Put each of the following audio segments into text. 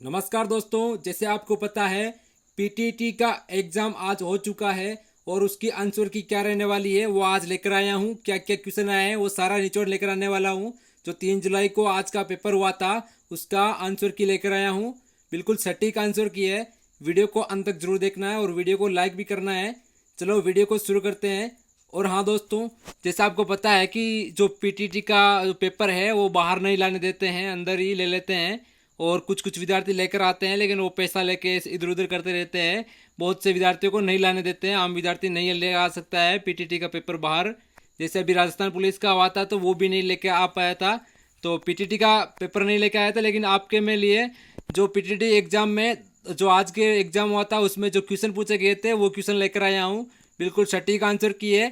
नमस्कार दोस्तों, जैसे आपको पता है पीटीटी का एग्जाम आज हो चुका है और उसकी आंसर की क्या रहने वाली है वो आज लेकर आया हूँ। क्या क्या क्वेश्चन आए हैं वो सारा निचोड़ लेकर आने वाला हूँ। जो 3 जुलाई को आज का पेपर हुआ था उसका आंसर की लेकर आया हूँ। बिल्कुल सटीक आंसर की है। वीडियो को अंत तक जरूर देखना है और वीडियो को लाइक भी करना है। चलो वीडियो को शुरू करते हैं। और हाँ दोस्तों, जैसा आपको पता है कि जो पीटीटी का जो पेपर है वो बाहर नहीं लाने देते हैं, अंदर ही ले लेते हैं। और कुछ कुछ विद्यार्थी लेकर आते हैं लेकिन वो पैसा लेके इधर उधर करते रहते हैं। बहुत से विद्यार्थियों को नहीं लाने देते हैं। आम विद्यार्थी नहीं ले आ सकता है पीटीटी का पेपर बाहर। जैसे अभी राजस्थान पुलिस का हुआ था तो वो भी नहीं लेके आ पाया था। तो पीटीटी का पेपर नहीं लेके आया था, लेकिन आपके में लिए जो पीटीटी एग्जाम में जो आज के एग्जाम हुआ था उसमें जो क्वेश्चन पूछे गए थे वो क्वेश्चन लेकर आया हूँ। बिल्कुल सटीक आंसर किए।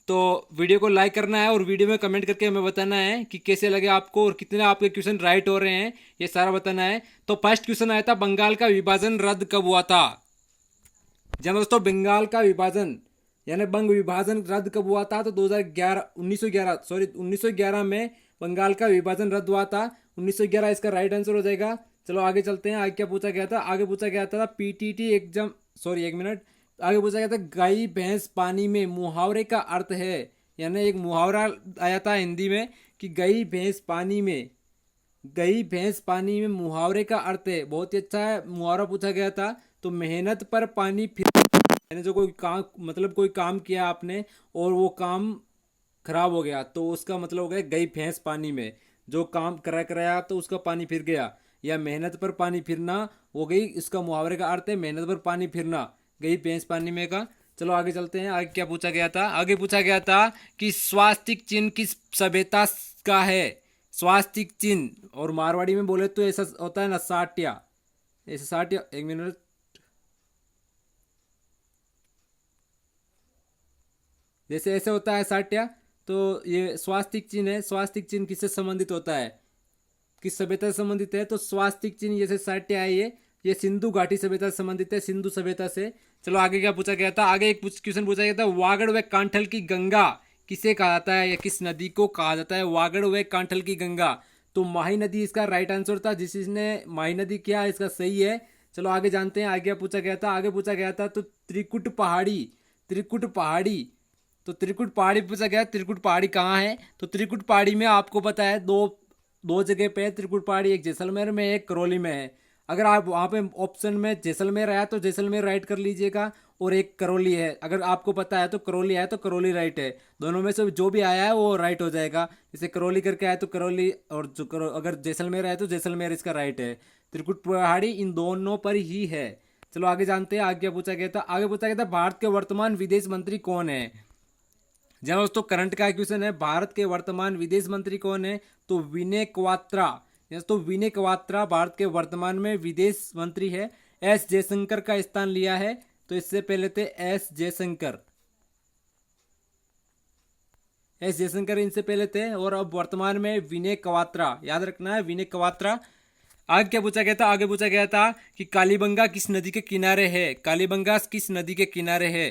तो वीडियो को लाइक करना है और वीडियो में कमेंट करके हमें बताना है कि कैसे लगे आपको और कितने आपके क्वेश्चन राइट हो रहे हैं, ये सारा बताना है। तो फर्स्ट क्वेश्चन आया था, बंगाल का विभाजन रद्द कब हुआ था। जी दोस्तों, बंगाल का विभाजन यानी बंग विभाजन रद्द कब हुआ था तो 2011 1911 में बंगाल का विभाजन रद्द हुआ था। 1911 इसका राइट आंसर हो जाएगा। चलो आगे चलते हैं। आगे क्या पूछा गया था? आगे पूछा गया था पीटीटी एग्जाम, सॉरी एक मिनट। आगे पूछा गया था गाय भैंस पानी में मुहावरे का अर्थ है। यानी एक मुहावरा आया था हिंदी में कि गई भैंस पानी में, गई भैंस पानी में मुहावरे का अर्थ है। बहुत ही अच्छा है मुहावरा पूछा गया था। तो मेहनत पर पानी फिर, यानी जो कोई काम, मतलब कोई काम किया आपने और वो काम खराब हो गया तो उसका मतलब हो गया गई भैंस पानी में। जो काम कराया तो उसका पानी फिर गया। या मेहनत पर पानी फिरना हो गई, इसका मुहावरे का अर्थ है मेहनत पर पानी फिरना, गई भैंस पानी में का। चलो आगे चलते हैं। आगे क्या पूछा गया था? आगे पूछा गया था कि स्वास्तिक चिन्ह किस सभ्यता का है। स्वास्तिक चिन्ह, और मारवाड़ी में बोले तो ऐसा होता है ना, साट्या। ऐसे साट्या, एक मिनट। जैसे ऐसे होता है साट्या। तो ये स्वास्तिक चिन्ह है। स्वास्तिक चिन्ह किससे संबंधित होता है, किस सभ्यता से संबंधित है? तो स्वास्तिक चिन्ह जैसे साट्या है ये सिंधु घाटी सभ्यता से संबंधित है, सिंधु सभ्यता से। चलो आगे क्या पूछा गया था? आगे एक क्वेश्चन पूछा गया था, वागड़ व कांठल की गंगा किसे कहा जाता है या किस नदी को कहा जाता है? वागड़ व कांठल की गंगा। तो माही नदी इसका राइट आंसर था। जिसने माही नदी किया इसका सही है। चलो आगे जानते हैं। आगे क्या पूछा गया था? आगे पूछा गया था तो त्रिकुट पहाड़ी, त्रिकुट पहाड़ी। तो त्रिकुट पहाड़ी पूछा गया। त्रिकुट पहाड़ी कहाँ है? तो त्रिकुट पहाड़ी में आपको पता है दो दो जगह पे है त्रिकुट पहाड़ी। एक जैसलमेर में, एक करौली में है। अगर आप वहाँ पे ऑप्शन में जैसलमेर आया तो जैसलमेर राइट कर लीजिएगा, और एक करौली है अगर आपको पता है तो करौली है तो करौली राइट है। दोनों में से जो भी आया है वो राइट हो जाएगा। जैसे करौली करके आया तो करौली, और जो अगर जैसलमेर आया तो जैसलमेर इसका राइट है। त्रिकुट पहाड़ी इन दोनों पर ही है। चलो आगे जानते हैं। आगे क्या पूछा गया था? आगे पूछा गया था भारत के वर्तमान विदेश मंत्री कौन है। जी दोस्तों, करंट का क्वेश्चन है, भारत के वर्तमान विदेश मंत्री कौन है? तो विनय क्वात्रा। तो विनय क्वात्रा भारत के वर्तमान में विदेश मंत्री है। एस जयशंकर का स्थान लिया है। तो इससे पहले थे एस जयशंकर, एस जयशंकर इनसे पहले थे, और अब वर्तमान में विनय क्वात्रा। याद रखना है, विनय क्वात्रा। आगे क्या पूछा गया था? आगे पूछा गया था कि कालीबंगा किस नदी के किनारे है। कालीबंगा किस नदी के किनारे है?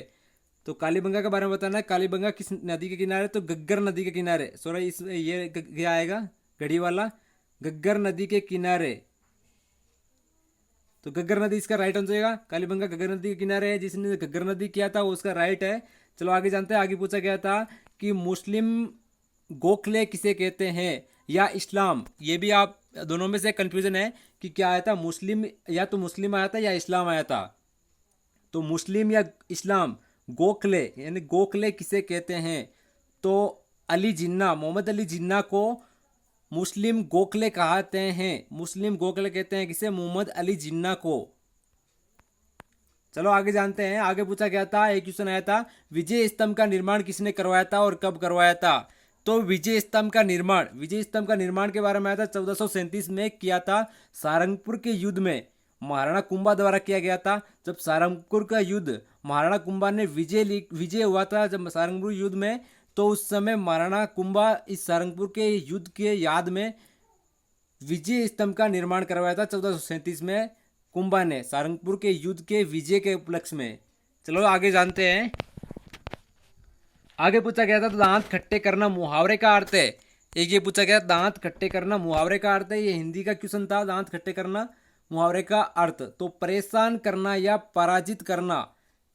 तो कालीबंगा के बारे में बताना है। कालीबंगा किस नदी के किनारे? तो गग्गर नदी के किनारे। सॉरी, इस ये क्या आएगा, घड़ी वाला, गग्गर नदी के किनारे। तो गग्गर नदी इसका राइट आंसर होगा। कालीबंगा गग्गर नदी के किनारे है। जिसने गग्गर नदी किया था वो उसका राइट है। चलो आगे जानते हैं। आगे पूछा गया था कि मुस्लिम गोखले किसे कहते हैं या इस्लाम। ये भी आप दोनों में से कंफ्यूजन है कि क्या आया था, मुस्लिम, या तो मुस्लिम आया था या इस्लाम आया था। तो मुस्लिम या इस्लाम, गोखले यानी गोखले किसे कहते हैं? तो अली जिन्ना, मोहम्मद अली जिन्ना को मुस्लिम गोखले कहते हैं। मुस्लिम गोखले कहते हैं किसे? मोहम्मद अली जिन्ना को। चलो आगे जानते हैं। आगे पूछा गया था, एक क्वेश्चन आया था, विजय स्तंभ का निर्माण किसने करवाया था और कब करवाया था? तो विजय स्तंभ का निर्माण, विजय स्तंभ का निर्माण के बारे में आया था 1437 में किया था। सारंगपुर के युद्ध में महाराणा कुंभा द्वारा किया गया था। जब सारंगपुर का युद्ध महाराणा कुंभा ने विजय हुआ था जब सारंगपुर युद्ध में, तो उस समय महाराणा कुंभा इस सारंगपुर के युद्ध के याद में विजय स्तंभ का निर्माण करवाया था 1437 में कुंभा ने, सारंगपुर के युद्ध के विजय के उपलक्ष्य में। चलो आगे जानते हैं। आगे पूछा गया था तो दांत खट्टे करना मुहावरे का अर्थ है। एक ये पूछा गया दांत खट्टे करना मुहावरे का अर्थ है। ये हिंदी का क्वेश्चन था, दांत खट्टे करना मुहावरे का अर्थ। तो परेशान करना या पराजित करना,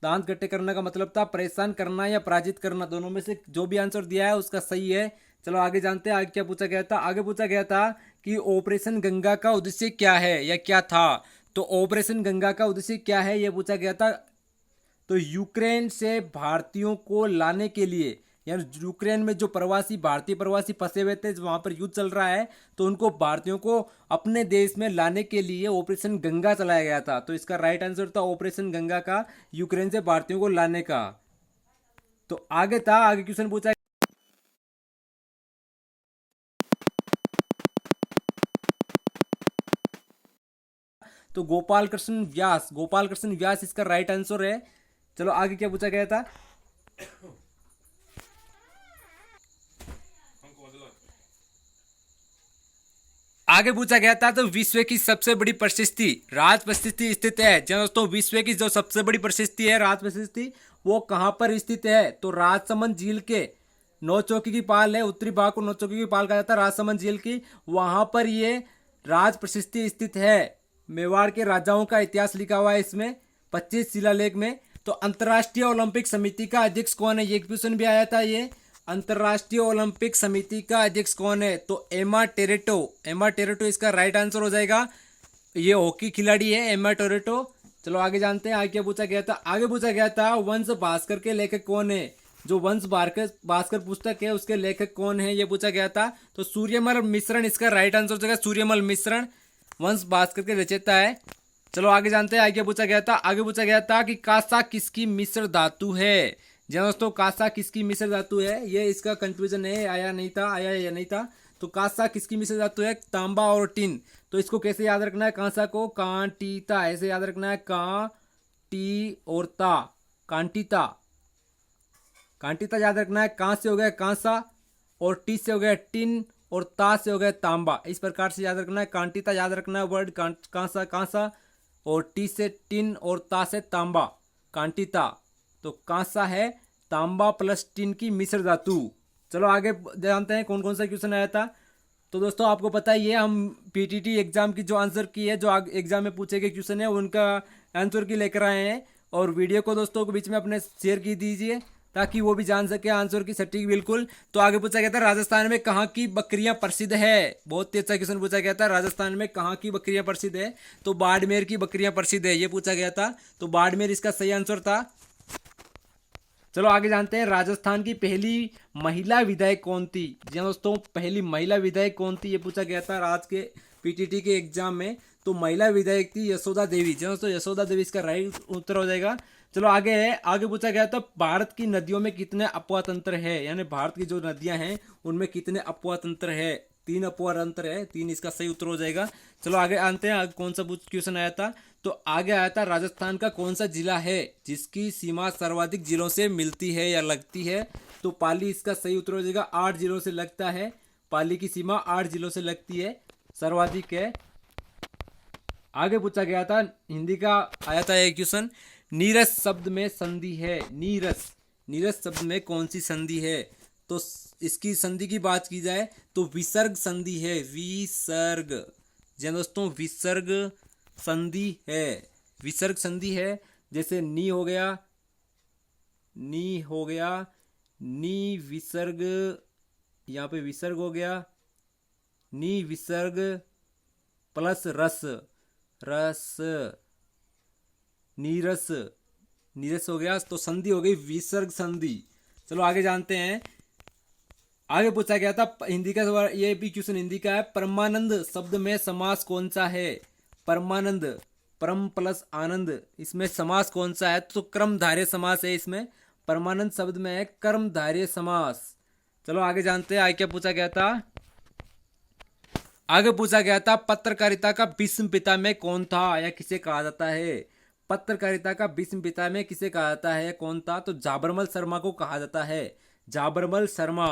दांत खट्टे करने का मतलब था परेशान करना या पराजित करना। दोनों में से जो भी आंसर दिया है उसका सही है। चलो आगे जानते हैं आगे क्या पूछा गया था। आगे पूछा गया था कि ऑपरेशन गंगा का उद्देश्य क्या है या क्या था। तो ऑपरेशन गंगा का उद्देश्य क्या है यह पूछा गया था। तो यूक्रेन से भारतीयों को लाने के लिए, यानी यूक्रेन में जो प्रवासी भारतीय प्रवासी फंसे हुए थे, वहां पर युद्ध चल रहा है, तो उनको भारतीयों को अपने देश में लाने के लिए ऑपरेशन गंगा चलाया गया था। तो इसका राइट आंसर था ऑपरेशन गंगा का, यूक्रेन से भारतीयों को लाने का। तो आगे था, आगे क्वेश्चन पूछा। तो गोपाल कृष्ण व्यास इसका राइट आंसर है। चलो आगे क्या पूछा गया था। आगे पूछा गया था तो विश्व की सबसे बड़ी प्रशस्ति राज प्रशस्ति स्थित है। जी दोस्तों, विश्व की जो सबसे बड़ी प्रशस्ति है राज प्रशस्ति, वो कहां पर स्थित है। तो राजसमंद झील के नौचौकी की पाल है, उत्तरी भाग को नौचौकी की पाल कहा जाता है राजसमंद झील की, वहां पर ये राज प्रशस्ति स्थित है। मेवाड़ के राजाओं का इतिहास लिखा हुआ है इसमें 25 शिलालेख में। तो अंतर्राष्ट्रीय ओलंपिक समिति का अध्यक्ष कौन है, ये क्वेश्चन भी आया था। ये अंतर्राष्ट्रीय ओलंपिक समिति का अध्यक्ष कौन है। तो एमा टेरेटो इसका राइट आंसर हो जाएगा। ये हॉकी खिलाड़ी है एमा टेरेटो। चलो आगे जानते हैं आगे क्या पूछा गया था। आगे पूछा गया था वंश भास्कर के लेखक कौन है। जो वंश भास्कर पुस्तक है उसके लेखक कौन है ये पूछा गया था। तो सूर्यमल मिश्रण इसका राइट आंसर हो जाएगा। सूर्यमल मिश्रण वंश भास्कर के रचयिता है। चलो आगे जानते हैं आगे क्या पूछा गया था। आगे पूछा गया था कि कांसा किसकी मिश्र धातु है। जी दोस्तों, कांसा किसकी मिश्र धातु है, ये इसका कंफ्यूजन है, आया या नहीं था। तो कांसा किसकी मिश्र धातु है, तांबा और टिन। तो इसको कैसे याद रखना है, कांसा को कांटीता ऐसे याद रखना है, टी और ता, कांटीता कांटीता याद रखना है। कां से हो गया कांसा और टी से हो गया टिन और ता से हो गया तांबा। इस प्रकार से याद रखना है। कांटीता याद रखना है वर्ड कांसा और टी से टिन और ता से तांबा, कांटीता। तो कांसा है तांबा प्लस टिन की मिश्र धातु। चलो आगे जानते हैं कौन कौन सा क्वेश्चन आया था। तो दोस्तों आपको पता ही है, हम पीटीटी एग्जाम की जो आंसर की है, जो एग्जाम में पूछे गए क्वेश्चन है उनका आंसर की लेकर आए हैं। और वीडियो को दोस्तों के बीच में अपने शेयर की दीजिए ताकि वो भी जान सके आंसर की सटीक बिल्कुल। तो आगे पूछा गया था राजस्थान में कहाँ की बकरियां प्रसिद्ध है। बहुत ही अच्छा क्वेश्चन पूछा गया था, राजस्थान में कहाँ की बकरियां प्रसिद्ध है। तो बाड़मेर की बकरियां प्रसिद्ध है ये पूछा गया था। तो बाड़मेर इसका सही आंसर था। चलो आगे जानते हैं राजस्थान की पहली महिला विधायक कौन थी। जी दोस्तों, पहली महिला विधायक कौन थी ये पूछा गया था आज के पीटीटी के एग्जाम में। तो महिला विधायक थी यशोदा देवी। जी दोस्तों, यशोदा देवी इसका राइट उत्तर हो जाएगा। चलो आगे है, आगे पूछा गया था भारत की नदियों में कितने अपवाह तंत्र है, यानी भारत की जो नदियां हैं उनमें कितने अपवाह तंत्र है। 3 अपवाह तंत्र है, 3 इसका सही उत्तर हो जाएगा। चलो आगे आते हैं आगे कौन सा क्वेश्चन आया था। तो आगे आया था राजस्थान का कौन सा जिला है जिसकी सीमा सर्वाधिक जिलों से मिलती है या लगती है। तो पाली इसका सही उत्तर हो जाएगा। 8 जिलों से लगता है, पाली की सीमा 8 जिलों से लगती है, सर्वाधिक है। आगे पूछा गया था हिंदी का आया था एक क्वेश्चन, नीरस शब्द में संधि है। नीरस शब्द में कौन सी संधि है। तो इसकी संधि की बात की जाए तो विसर्ग संधि है, विसर्ग। जी दोस्तों, विसर्ग संधि है, विसर्ग संधि है। जैसे नी हो गया, नी विसर्ग, यहाँ पे विसर्ग हो गया, नी विसर्ग प्लस रस नीरस हो गया, तो संधि हो गई विसर्ग संधि। चलो आगे जानते हैं। आगे पूछा गया था हिंदी का, ये भी क्वेश्चन हिंदी का है, परमानंद शब्द में समास कौन सा है। परमानंद, परम प्लस आनंद, इसमें समास कौन सा है। तो कर्मधारय समास है इसमें। परमानंद शब्द में है कर्मधारय समास। चलो आगे जानते हैं आगे क्या पूछा गया था। आगे पूछा गया था पत्रकारिता का भीष्म पिता में कौन था या किसे कहा जाता है। पत्रकारिता का भीष्म पिता में किसे कहा जाता है, कौन था। तो झाबरमल शर्मा को कहा जाता है, झाबरमल शर्मा।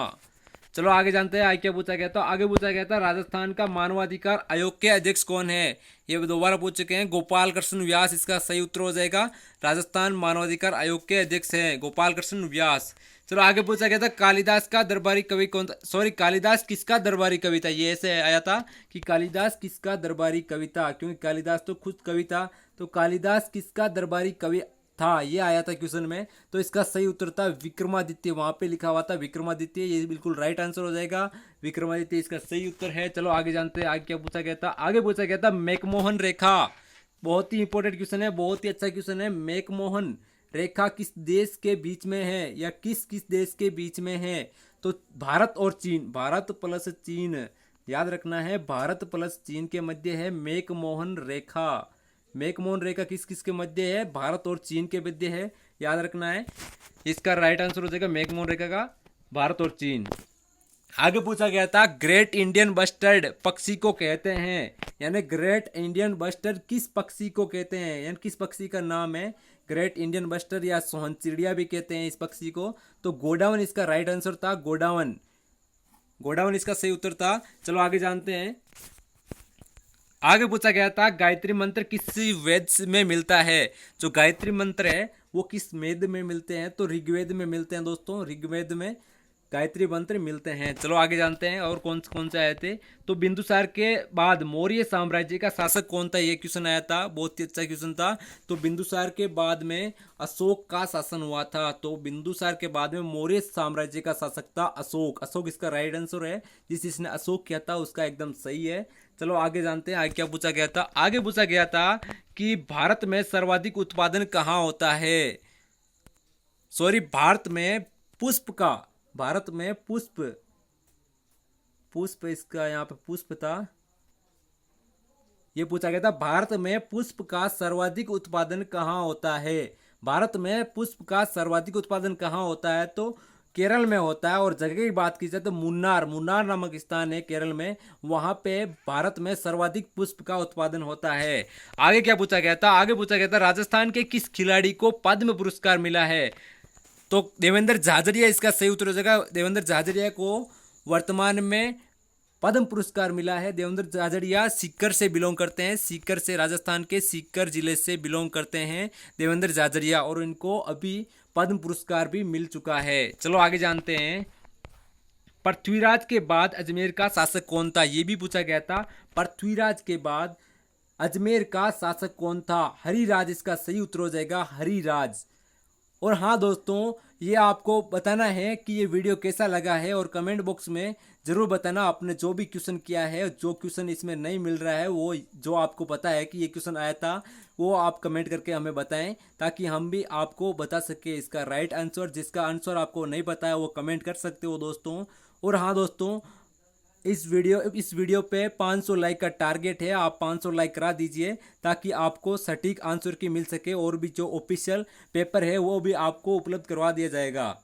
चलो आगे जानते हैं आगे क्या पूछा गया था। आगे पूछा गया था राजस्थान का मानवाधिकार आयोग के अध्यक्ष कौन है। ये दोबारा पूछ चुके हैं, गोपाल कृष्ण व्यास इसका सही उत्तर हो जाएगा। राजस्थान मानवाधिकार आयोग के अध्यक्ष हैं गोपाल कृष्ण व्यास। चलो आगे पूछा गया था कालिदास का दरबारी कवि कौन था। सॉरी, कालिदास किसका दरबारी कवि था। ये ऐसे आया था कि कालिदास किसका दरबारी कवि था, क्योंकि कालिदास तो खुद कवि था, तो कालिदास किसका दरबारी कवि था ये आया था क्वेश्चन में। तो इसका सही उत्तर था विक्रमादित्य, वहां पे लिखा हुआ था विक्रमादित्य, ये बिल्कुल राइट आंसर हो जाएगा। विक्रमादित्य इसका सही उत्तर है। चलो आगे जानते हैं आगे क्या पूछा गया था। आगे पूछा गया था मैकमोहन रेखा, बहुत ही इंपॉर्टेंट क्वेश्चन है, बहुत ही अच्छा क्वेश्चन है। मैकमोहन रेखा किस देश के बीच में है, या किस किस देश के बीच में है। तो भारत और चीन, भारत प्लस चीन, याद रखना है, भारत प्लस चीन के मध्य है मैकमोहन रेखा। मैकमोहन रेखा किस किस के मध्य है, भारत और चीन के मध्य है, याद रखना है। इसका राइट आंसर हो जाएगा मैकमोहन रेखा का भारत और चीन। आगे पूछा गया था ग्रेट इंडियन बस्टर्ड पक्षी को कहते हैं, यानी ग्रेट इंडियन बस्टर्ड किस पक्षी को कहते हैं, यानी किस पक्षी का नाम है ग्रेट इंडियन बस्टर्ड, या सोहन चिड़िया भी कहते हैं इस पक्षी को। तो गोडावन इसका राइट आंसर था, गोडावन, गोडावन इसका सही उत्तर था। चलो आगे जानते हैं। आगे पूछा गया था गायत्री मंत्र किस वेद में मिलता है। जो गायत्री मंत्र है वो किस वेद में मिलते हैं, तो ऋग्वेद में मिलते हैं दोस्तों, ऋग्वेद में गायत्री मंत्र मिलते हैं। चलो आगे जानते हैं और कौन कौन से आए थे। तो बिंदुसार के बाद मौर्य साम्राज्य का शासक कौन था, ये क्वेश्चन आया था, बहुत ही अच्छा क्वेश्चन था। तो बिंदुसार के बाद में अशोक का शासन हुआ था, तो बिंदुसार के बाद में मौर्य साम्राज्य का शासक था अशोक। अशोक इसका राइट आंसर है, जिसने अशोक किया था उसका एकदम सही है। चलो आगे जानते हैं आगे क्या पूछा गया था। आगे पूछा गया था कि भारत में सर्वाधिक उत्पादन कहाँ होता है। सॉरी, भारत में पुष्प का, भारत में पुष्प, पुष्प इसका यहाँ पे पुष्प था, ये पूछा गया था भारत में पुष्प का सर्वाधिक उत्पादन कहाँ होता है। भारत में पुष्प का सर्वाधिक उत्पादन कहाँ होता है, तो केरल में होता है। और जगह की बात की जाए तो मुन्नार, मुन्नार नामक स्थान है केरल में, वहां पे भारत में सर्वाधिक पुष्प का उत्पादन होता है। आगे क्या पूछा गया था। आगे पूछा गया था राजस्थान के किस खिलाड़ी को पद्म पुरस्कार मिला है। तो देवेंद्र झाझड़िया इसका सही उत्तर हो जाएगा। देवेंद्र झाझड़िया को वर्तमान में पद्म पुरस्कार मिला है। देवेंद्र झाझड़िया सीकर से बिलोंग करते हैं, सीकर से, राजस्थान के सीकर जिले से बिलोंग करते हैं देवेंद्र झाझड़िया, और इनको अभी पद्म पुरस्कार भी मिल चुका है। चलो आगे जानते हैं। पृथ्वीराज के बाद अजमेर का शासक कौन था, ये भी पूछा गया था। पृथ्वीराज के बाद अजमेर का शासक कौन था, हरिराज इसका सही उत्तर हो जाएगा, हरिराज। और हाँ दोस्तों, ये आपको बताना है कि ये वीडियो कैसा लगा है, और कमेंट बॉक्स में ज़रूर बताना आपने जो भी क्वेश्चन किया है, जो क्वेश्चन इसमें नहीं मिल रहा है, वो जो आपको पता है कि ये क्वेश्चन आया था, वो आप कमेंट करके हमें बताएं, ताकि हम भी आपको बता सके इसका राइट आंसर। जिसका आंसर आपको नहीं पता है वो कमेंट कर सकते हो दोस्तों। और हाँ दोस्तों, इस वीडियो पे 500 लाइक का टारगेट है, आप 500 लाइक करा दीजिए, ताकि आपको सटीक आंसर की मिल सके, और भी जो ऑफिशियल पेपर है वो भी आपको उपलब्ध करवा दिया जाएगा।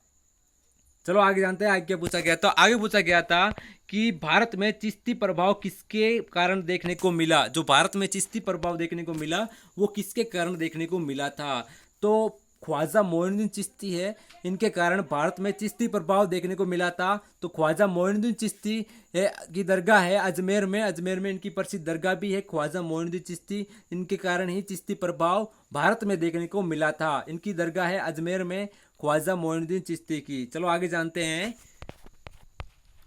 चलो आगे जानते हैं आगे क्या पूछा गया। तो आगे पूछा गया था कि भारत में चिश्ती प्रभाव किसके कारण देखने को मिला। जो भारत में चिश्ती प्रभाव देखने को मिला वो किसके कारण देखने को मिला था। तो ख्वाजा मोइनुद्दीन चिश्ती है, इनके कारण भारत में चिश्ती प्रभाव देखने को मिला था। तो ख्वाजा मोइनुद्दीन चिश्ती की दरगाह है अजमेर में, अजमेर में इनकी प्रसिद्ध दरगाह भी है ख्वाजा मोइनुद्दीन चिश्ती, इनके कारण ही चिश्ती प्रभाव भारत में देखने को मिला था। इनकी दरगाह है अजमेर में ख्वाजा मोइनुद्दीन चिश्ती की। चलो आगे जानते हैं।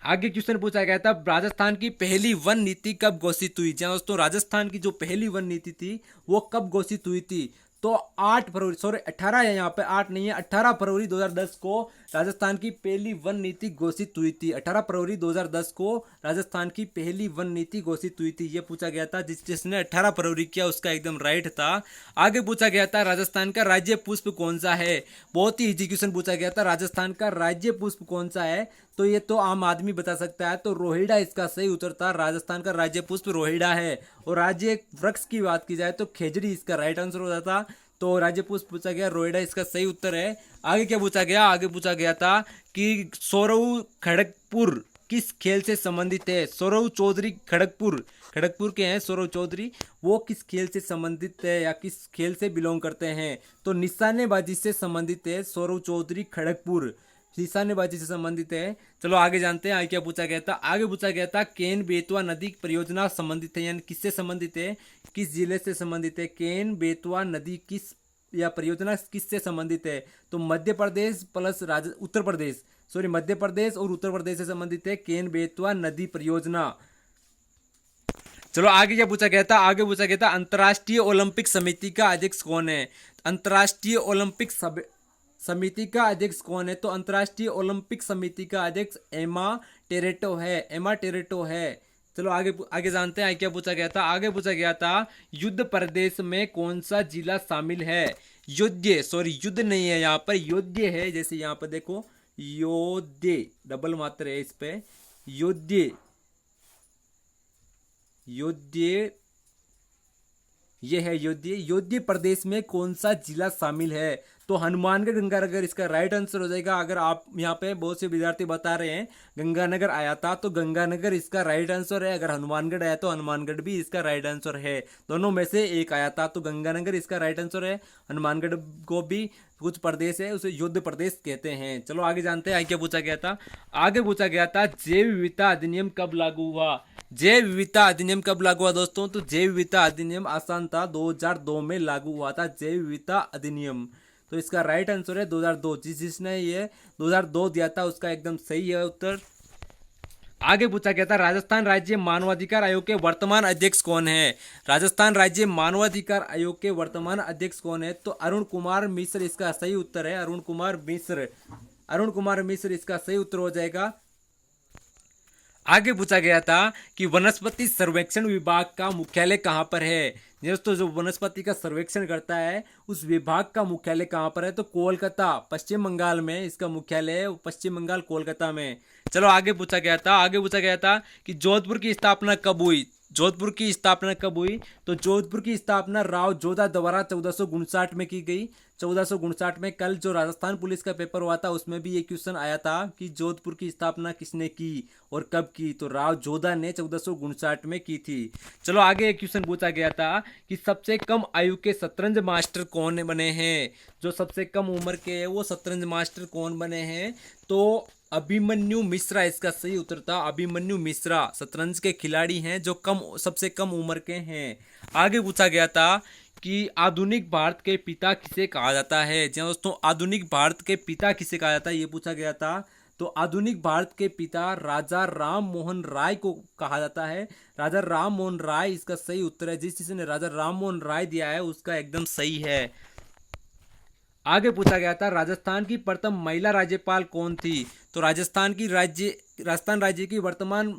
आगे क्वेश्चन पूछा गया था राजस्थान की पहली वन नीति कब घोषित हुई। जी दोस्तों, राजस्थान की जो पहली वन नीति थी वो कब घोषित हुई थी। तो 8 फरवरी, सॉरी 18 है यहाँ पे, 8 नहीं है, 18 फरवरी 2010 को राजस्थान की पहली वन नीति घोषित हुई थी। 18 फरवरी 2010 को राजस्थान की पहली वन नीति घोषित हुई थी, ये पूछा गया था। जिसने 18 फरवरी किया उसका एकदम राइट था। आगे पूछा गया था राजस्थान का राज्य पुष्प कौन सा है। बहुत ही इजी क्वेश्चन पूछा गया था, राजस्थान का राज्य पुष्प कौन सा है। तो ये तो आम आदमी बता सकता है, तो रोहिड़ा इसका सही उत्तर था। राजस्थान का राज्य पुष्प रोहिड़ा है। और राज्य वृक्ष की बात की जाए तो खेजड़ी इसका राइट आंसर हो जाता। तो राज्य पुष्प पूछा गया, रोहिड़ा इसका सही उत्तर है। आगे क्या पूछा गया। आगे पूछा गया था कि सौरव खड़गपुर किस खेल से संबंधित है। सौरव चौधरी खड़गपुर, खड़गपुर के हैं सौरव चौधरी, वो किस खेल से संबंधित है या किस खेल से बिलोंग करते हैं। तो निशानेबाजी से संबंधित है सौरव चौधरी खड़गपुर। निशानेबाजी से संबंधित है। चलो आगे जानते हैं आगे क्या पूछा गया था। आगे पूछा गया था केन बेतवा नदी परियोजना संबंधित है, यानी किससे संबंधित है, किस जिले से संबंधित है। केन बेतवा नदी किस या परियोजना किससे संबंधित है, तो मध्य प्रदेश प्लस उत्तर प्रदेश, सॉरी मध्य प्रदेश और उत्तर प्रदेश से संबंधित है केन बेतवा नदी परियोजना। चलो आगे क्या पूछा गया था। आगे पूछा गया था अंतर्राष्ट्रीय ओलंपिक समिति का अध्यक्ष कौन है। अंतर्राष्ट्रीय ओलंपिक समिति का अध्यक्ष कौन है, तो अंतर्राष्ट्रीय ओलंपिक समिति का अध्यक्ष एमा टेरेटो है, एमा टेरेटो है। चलो आगे आगे जानते हैं क्या पूछा गया था। आगे पूछा गया था युद्ध प्रदेश में कौन सा जिला शामिल है। योध्य, सॉरी युद्ध नहीं है यहाँ पर, योध्य है। जैसे यहाँ पर देखो योध्य डबल मात्र है इस पे, योध्य, योध्य, ये है योध्य। योध्य प्रदेश में कौन सा जिला शामिल है, तो हनुमानगढ़ गंगानगर इसका राइट आंसर हो जाएगा। अगर आप यहाँ पे बहुत से विद्यार्थी बता रहे हैं गंगानगर आया था, तो गंगानगर इसका राइट आंसर है। अगर हनुमानगढ़ आया तो हनुमानगढ़ भी इसका राइट आंसर है। दोनों में से एक आया था, तो गंगानगर इसका राइट आंसर है। हनुमानगढ़ को भी कुछ प्रदेश है उसे युद्ध प्रदेश कहते हैं। चलो आगे जानते हैं आगे क्या पूछा गया था। आगे पूछा गया था जैव विविधता अधिनियम कब लागू हुआ। जैव विविधता अधिनियम कब लागू हुआ दोस्तों, तो जैव विविधता अधिनियम आसान था, 2002 में लागू हुआ था जैव विविधता अधिनियम। तो इसका राइट आंसर है 2002। जिसने ये 2002 दिया था उसका एकदम सही है उत्तर। आगे पूछा गया था राजस्थान राज्य मानवाधिकार आयोग के वर्तमान अध्यक्ष कौन है। राजस्थान राज्य मानवाधिकार आयोग के वर्तमान अध्यक्ष कौन है, तो अरुण कुमार मिश्र इसका सही उत्तर है। अरुण कुमार मिश्र, अरुण कुमार मिश्र इसका सही उत्तर हो जाएगा। आगे पूछा गया था कि वनस्पति सर्वेक्षण विभाग का मुख्यालय कहाँ पर है। दोस्तों जो वनस्पति का सर्वेक्षण करता है उस विभाग का मुख्यालय कहाँ पर है, तो कोलकाता, पश्चिम बंगाल में इसका मुख्यालय है, पश्चिम बंगाल कोलकाता में। चलो आगे पूछा गया था। आगे पूछा गया था कि जोधपुर की स्थापना कब हुई। जोधपुर की स्थापना कब हुई, तो जोधपुर की स्थापना राव जोधा द्वारा 1459 में की गई। 1459 में। कल जो राजस्थान पुलिस का पेपर हुआ था उसमें भी ये क्वेश्चन आया था कि जोधपुर की स्थापना किसने की और कब की, तो राव जोधा ने 1459 में की थी। चलो आगे एक क्वेश्चन पूछा गया था कि सबसे कम आयु के शतरंज मास्टर कौन बने हैं। जो सबसे कम उम्र के है वो शतरंज मास्टर कौन बने हैं, तो अभिमन्यु मिश्रा इसका सही उत्तर था। अभिमन्यु मिश्रा शतरंज के खिलाड़ी हैं जो सबसे कम उम्र के हैं। आगे पूछा गया था कि आधुनिक भारत के पिता किसे कहा जाता है। जी दोस्तों आधुनिक भारत के पिता किसे कहा जाता है ये पूछा गया था। तो आधुनिक भारत के पिता राजा राम मोहन राय को कहा जाता है। राजा राम मोहन राय इसका सही उत्तर है। जिस किसी ने राजा राम मोहन राय दिया है उसका एकदम सही है। आगे पूछा गया था राजस्थान की प्रथम महिला राज्यपाल कौन थी, तो राजस्थान राज्य की वर्तमान,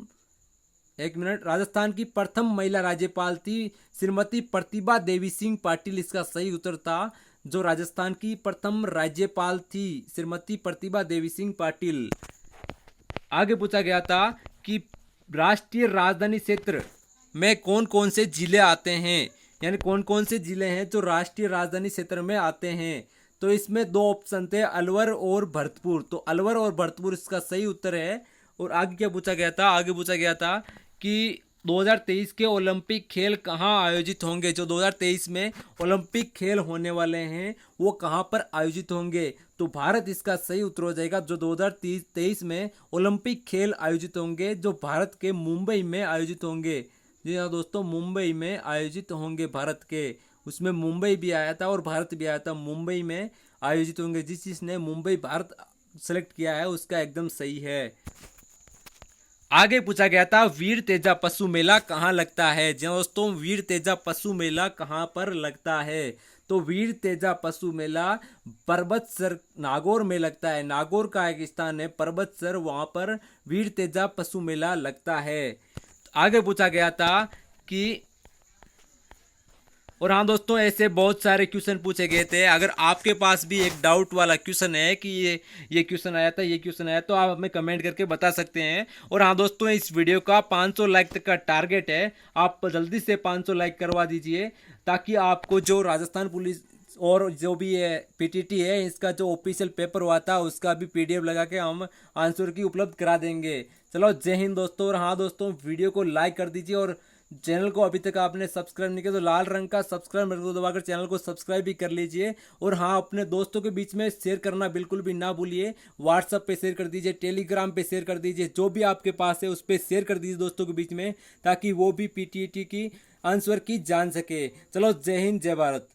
एक मिनट, राजस्थान की प्रथम महिला राज्यपाल थी श्रीमती प्रतिभा देवी सिंह पाटिल इसका सही उत्तर था। जो राजस्थान की प्रथम राज्यपाल थी श्रीमती प्रतिभा देवी सिंह पाटिल। आगे पूछा गया था कि राष्ट्रीय राजधानी क्षेत्र में कौन कौन से जिले आते हैं, यानी कौन कौन से जिले हैं जो राष्ट्रीय राजधानी क्षेत्र में आते हैं। तो इसमें दो ऑप्शन थे, अलवर और भरतपुर। तो अलवर और भरतपुर इसका सही उत्तर है। और आगे क्या पूछा गया था। आगे पूछा गया था कि 2023 के ओलंपिक खेल कहाँ आयोजित होंगे। जो 2023 में ओलंपिक खेल होने वाले हैं वो कहाँ पर आयोजित होंगे, तो भारत इसका सही उत्तर हो जाएगा। जो 2023 में ओलंपिक खेल आयोजित होंगे जो भारत के मुंबई में आयोजित होंगे। जी हाँ दोस्तों, मुंबई में आयोजित होंगे भारत के। उसमें मुंबई भी आया था और भारत भी आया था, मुंबई में आयोजित होंगे। जिसने मुंबई भारत सेलेक्ट किया है उसका एकदम सही है। आगे पूछा गया था वीर तेजा पशु मेला कहाँ लगता है। जी दोस्तों, वीर तेजा पशु मेला कहाँ पर लगता है, तो वीर तेजा पशु मेला पर्वतसर नागौर में लगता है। नागौर का एक स्थान है पर्वतसर, वहां पर वीर तेजा पशु मेला लगता है। आगे पूछा गया था कि, और हाँ दोस्तों ऐसे बहुत सारे क्वेश्चन पूछे गए थे। अगर आपके पास भी एक डाउट वाला क्वेश्चन है कि ये क्वेश्चन आया था, ये क्वेश्चन आया, तो आप हमें कमेंट करके बता सकते हैं। और हाँ दोस्तों, इस वीडियो का 500 लाइक तक का टारगेट है, आप जल्दी से 500 लाइक करवा दीजिए ताकि आपको जो राजस्थान पुलिस और जो भी ये पीटीटी है इसका जो ऑफिशियल पेपर हुआ था उसका भी पीडीएफ लगा के हम आंसर की उपलब्ध करा देंगे। चलो जय हिंद दोस्तों। और हाँ दोस्तों, वीडियो को लाइक कर दीजिए और चैनल को अभी तक आपने सब्सक्राइब नहीं किया तो लाल रंग का सब्सक्राइब बटन को दबाकर चैनल को सब्सक्राइब भी कर लीजिए। और हाँ, अपने दोस्तों के बीच में शेयर करना बिल्कुल भी ना भूलिए। व्हाट्सएप पे शेयर कर दीजिए, टेलीग्राम पे शेयर कर दीजिए, जो भी आपके पास है उस पर शेयर कर दीजिए दोस्तों के बीच में, ताकि वो भी पीटीईटी की आंसर की जान सके। चलो, जय हिंद, जय भारत।